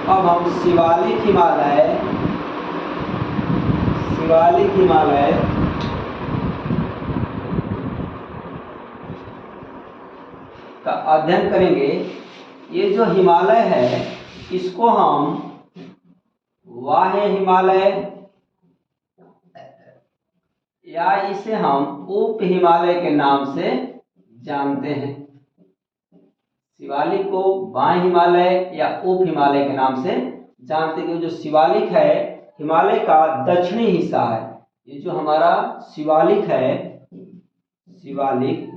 अब हम शिवालिक हिमालय का अध्ययन करेंगे। ये जो हिमालय है इसको हम बाह्य हिमालय या इसे हम उप हिमालय के नाम से जानते हैं। शिवालिक को बाह्य हिमालय या उप हिमालय के नाम से जानते हैं। जो शिवालिक है हिमालय का दक्षिणी हिस्सा है। ये जो हमारा शिवालिक है, शिवालिक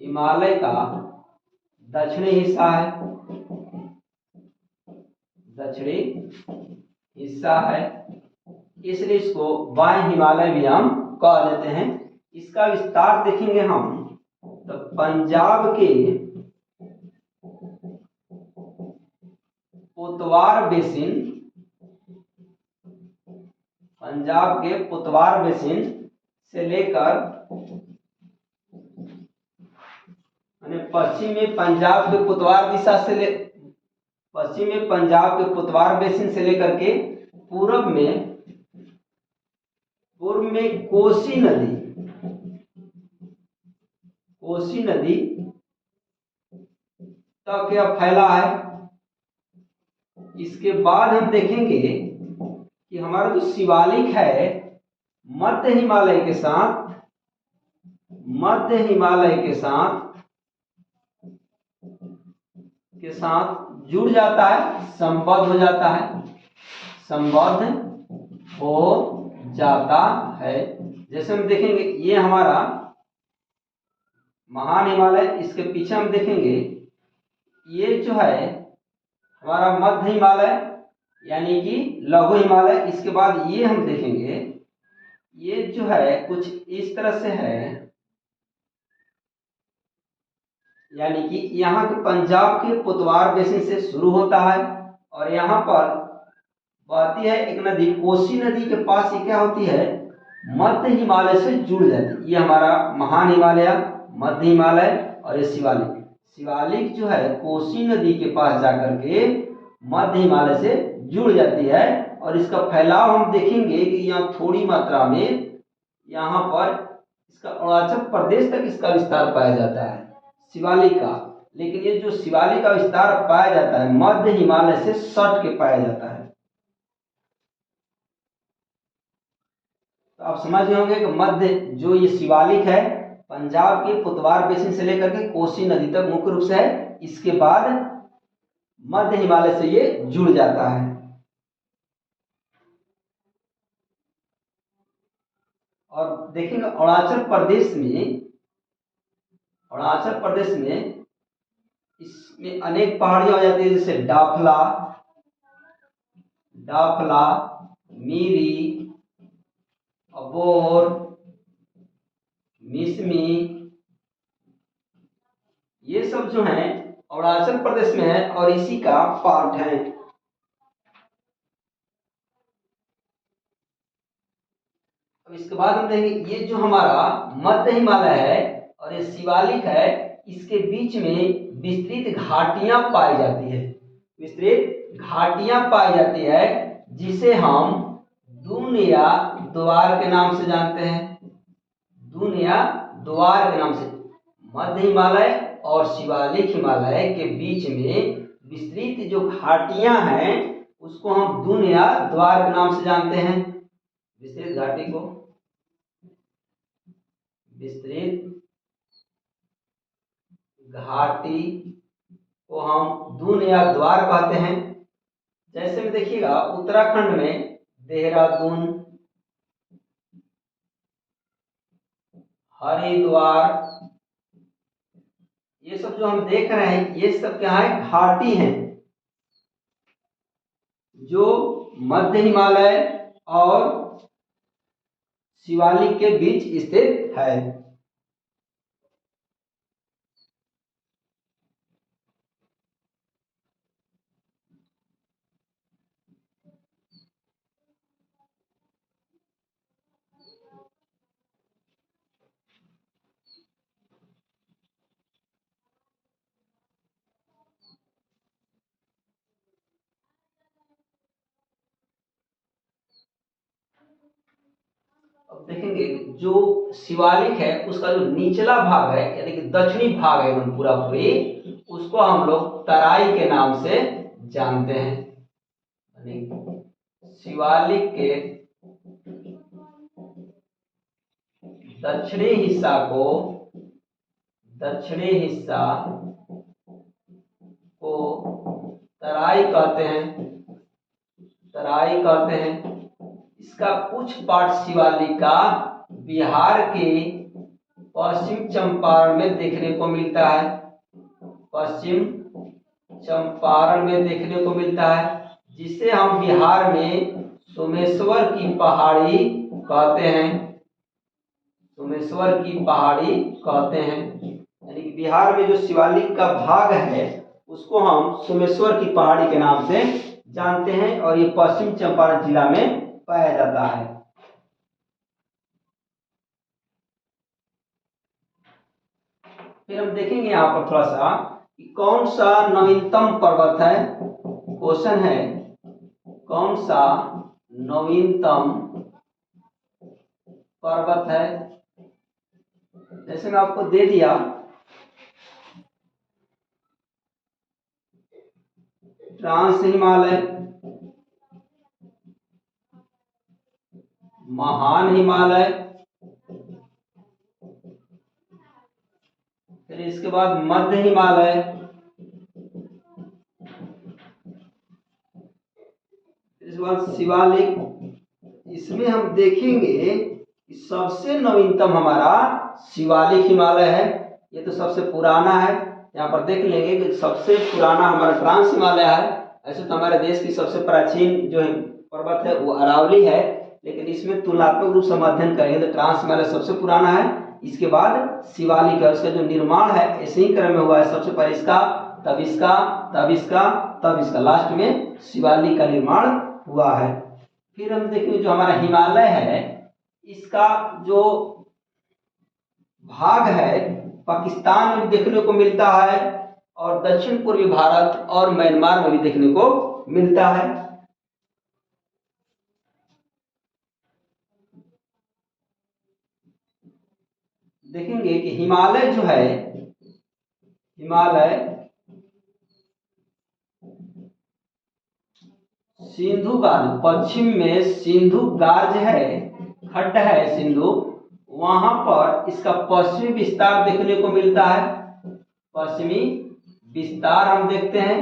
हिमालय का दक्षिणी हिस्सा है, दक्षिणी हिस्सा है, इसलिए इसको बाह्य हिमालय भी हम कह देते हैं। इसका विस्तार देखेंगे हम तो पंजाब के पुतवार बेसिन से लेकर पश्चिम में पंजाब के पुतवार बेसिन से लेकर के पूर्व में कोसी नदी तक यह फैला है। इसके बाद हम देखेंगे कि हमारा जो शिवालिक है मध्य हिमालय के साथ जुड़ जाता है, संबद्ध हो जाता है। जैसे हम देखेंगे ये हमारा महान हिमालय, इसके पीछे हम देखेंगे ये जो है हमारा मध्य हिमालय यानी कि लघु हिमालय। इसके बाद ये हम देखेंगे ये जो है कुछ इस तरह से है, यानी कि यहाँ के पंजाब के पुतवार बेसिन से शुरू होता है और यहाँ पर बहती है एक नदी, कोसी नदी के पास ये क्या होती है मध्य हिमालय से जुड़ जाती है। ये हमारा महान हिमालय, मध्य हिमालय और ये शिवालिक जो है कोसी नदी के पास जाकर के मध्य हिमालय से जुड़ जाती है। और इसका फैलाव हम देखेंगे कि यहाँ थोड़ी मात्रा में यहाँ पर इसका अरुणाचल प्रदेश तक इसका विस्तार पाया जाता है शिवालिक का। लेकिन ये जो शिवालिक का विस्तार पाया जाता है मध्य हिमालय से सट के पाया जाता है। तो आप समझ गए होंगे कि मध्य जो ये शिवालिक है पंजाब के पुतवार बेसिन से लेकर के कोसी नदी तक मुख्य रूप से है। इसके बाद मध्य हिमालय से ये जुड़ जाता है। और देखेंगे अरुणाचल प्रदेश में इसमें अनेक पहाड़ियां हो जाती है, जैसे डाफला, मीरी, अबोर, मिसमी, ये सब जो हैं अरुणाचल प्रदेश में है और इसी का पार्ट है। अब इसके बाद हम देखेंगे ये जो हमारा मध्य हिमालय है और ये शिवालिक है, इसके बीच में विस्तृत घाटियां पाई जाती है, जिसे हम दून या द्वार के नाम से जानते हैं। मध्य हिमालय और शिवालिक हिमालय के बीच में विस्तृत जो घाटियां हैं उसको हम दून या द्वार के नाम से जानते हैं। विस्तृत घाटी को हम दून या द्वार कहते हैं। जैसे में देखिएगा उत्तराखंड में देहरादून, हरिद्वार, ये सब जो हम देख रहे हैं ये सब क्या है घाटी हैं जो मध्य हिमालय और शिवालिक के बीच स्थित है। अब देखेंगे जो शिवालिक है उसका जो निचला भाग है यानी कि दक्षिणी भाग है एकदम पूरा पूरी, उसको हम लोग तराई के नाम से जानते हैं। शिवालिक के दक्षिणी हिस्सा को तराई कहते हैं। इसका कुछ पार्ट शिवालिक का बिहार के पश्चिम चंपारण में देखने को मिलता है, जिसे हम बिहार में सोमेश्वर की पहाड़ी कहते हैं। यानी कि बिहार में जो शिवालिक का भाग है उसको हम सोमेश्वर की पहाड़ी के नाम से जानते हैं और ये पश्चिम चंपारण जिला में पाया जाता है। फिर हम देखेंगे यहाँ पर थोड़ा सा कि कौन सा नवीनतम पर्वत है। क्वेश्चन है कौन सा नवीनतम पर्वत है। जैसे मैं आपको दे दिया ट्रांस हिमालय, महान हिमालय, फिर इसके बाद मध्य हिमालय, इसके बाद शिवालिक। इसमें हम देखेंगे कि सबसे नवीनतम हमारा शिवालिक हिमालय है। ये तो सबसे पुराना है, यहाँ पर देख लेंगे कि सबसे पुराना हमारा ट्रांस हिमालय है। ऐसे तो हमारे देश की सबसे प्राचीन जो है पर्वत है वो अरावली है, लेकिन इसमें तुलनात्मक रूप से हम अध्ययन करेंगे तो ट्रांस हिमालय सबसे पुराना है। इसके बाद शिवालिक है, उसका जो निर्माण है ऐसे ही क्रम में हुआ है, सबसे पहले इसका, तब इसका, तब इसका, तब इसका, लास्ट में शिवालिक का निर्माण हुआ है। फिर हम देखेंगे जो हमारा हिमालय है इसका जो भाग है पाकिस्तान में देखने को मिलता है और दक्षिण पूर्वी भारत और म्यांमार में भी देखने को मिलता है। देखेंगे कि हिमालय जो है, हिमालय सिंधु गार्ज, पश्चिम में सिंधु गार्ज है, खड्ड है सिंधु, वहां पर इसका पश्चिमी विस्तार देखने को मिलता है। पश्चिमी विस्तार हम देखते हैं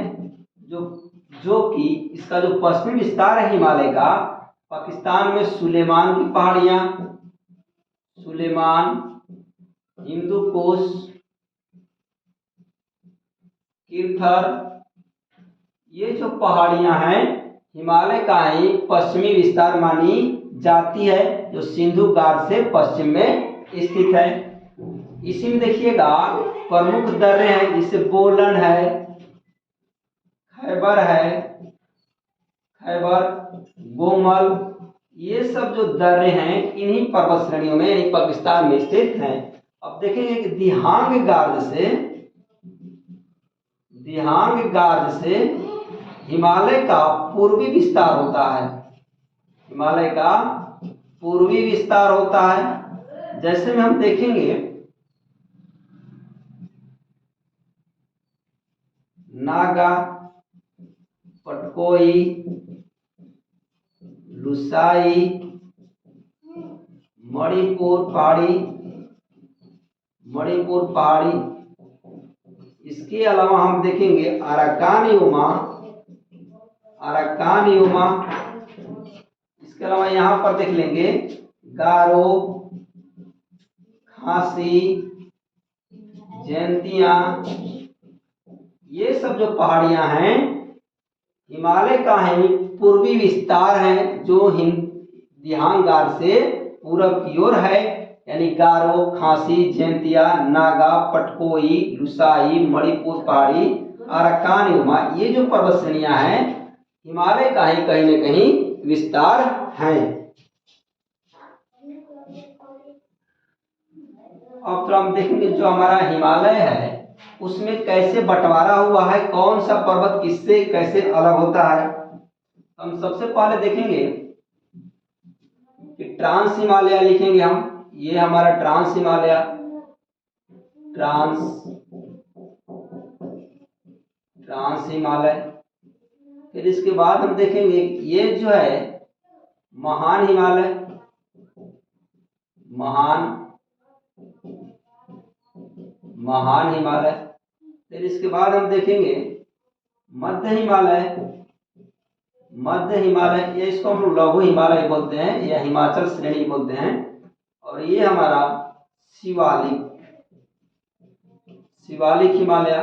जो कि इसका जो पश्चिमी विस्तार है हिमालय का, पाकिस्तान में सुलेमान की पहाड़ियां, सुलेमान, हिंदू कुश, किरथर, ये जो पहाड़ियां हैं हिमालय का ही पश्चिमी विस्तार मानी जाती है, जो सिंधु गार्ड से पश्चिम में स्थित है। इसी में देखिएगा प्रमुख दर्रे हैं, जिसे बोलन है, खैबर है, खैबर, गोमल, ये सब जो दर्रे हैं इन्हीं पर्वत श्रेणियों में यानी पाकिस्तान में स्थित हैं। अब देखेंगे कि दिहांग गार्ज से हिमालय का पूर्वी विस्तार होता है, हिमालय का पूर्वी विस्तार होता है। जैसे में हम देखेंगे नागा, पटकोई, लुसाई, मणिपुर पहाड़ी, इसके अलावा हम देखेंगे अराकान योमा, इसके अलावा यहाँ पर देख लेंगे गारो, खासी, जयंतिया, ये सब जो पहाड़ियां हैं हिमालय का ही पूर्वी विस्तार है, जो दिहांग गार्ड से पूरब की ओर है, यानी गारो, खासी, जयंतिया, नागा, पटकोई, लुसाई, मणिपुर पहाड़ी, अराकान योमा, ये जो पर्वत श्रेणियां हैं हिमालय का ही कहीं न कहीं विस्तार है। अब तो हम देखेंगे जो हमारा हिमालय है उसमें कैसे बंटवारा हुआ है, कौन सा पर्वत किससे कैसे अलग होता है। हम सबसे पहले देखेंगे कि ट्रांस हिमालय लिखेंगे हम, ये हमारा ट्रांस हिमालय, ट्रांस हिमालय। फिर इसके बाद हम देखेंगे ये जो है महान हिमालय, महान हिमालय। फिर इसके बाद हम देखेंगे मध्य हिमालय, ये इसको हम लोग लघु हिमालय बोलते हैं या हिमाचल श्रेणी बोलते हैं। और ये हमारा शिवालिक हिमालय।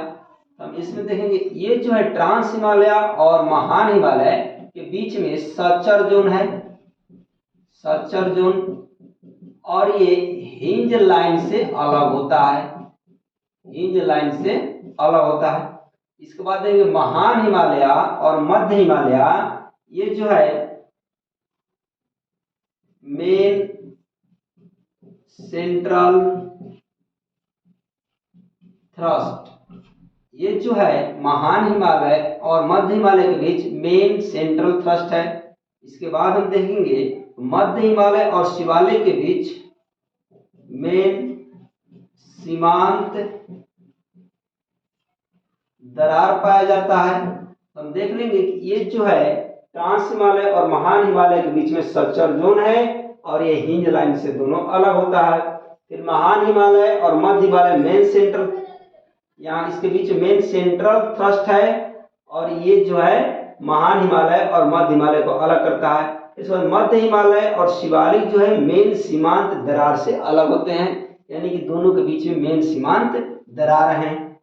हम इसमें देखेंगे ये जो है ट्रांस हिमालय और महान हिमालय के बीच में सच्चर जोन है, और ये हिंज लाइन से अलग होता है, इसके बाद देखेंगे महान हिमालय और मध्य हिमालय, ये जो है मेन सेंट्रल थ्रस्ट, ये जो है महान हिमालय और मध्य हिमालय के बीच मेन सेंट्रल थ्रस्ट है। इसके बाद हम देखेंगे मध्य हिमालय और शिवालिक के बीच मेन सीमांत दरार पाया जाता है। हम देख लेंगे कि ये जो है ट्रांस हिमालय और महान हिमालय के बीच में सच्चर जोन है और ये हिंज लाइन से दोनों अलग होता है। फिर महान हिमालय और मध्य हिमालय मेन सेंट्रल, यहाँ इसके बीच मेन सेंट्रल थ्रस्ट है और ये जो है महान हिमालय और मध्य हिमालय को अलग करता है। इस बाद मध्य हिमालय और शिवालिक जो है मेन सीमांत दरार से अलग होते हैं, यानी कि दोनों के बीच में मेन सीमांत दरार हैं।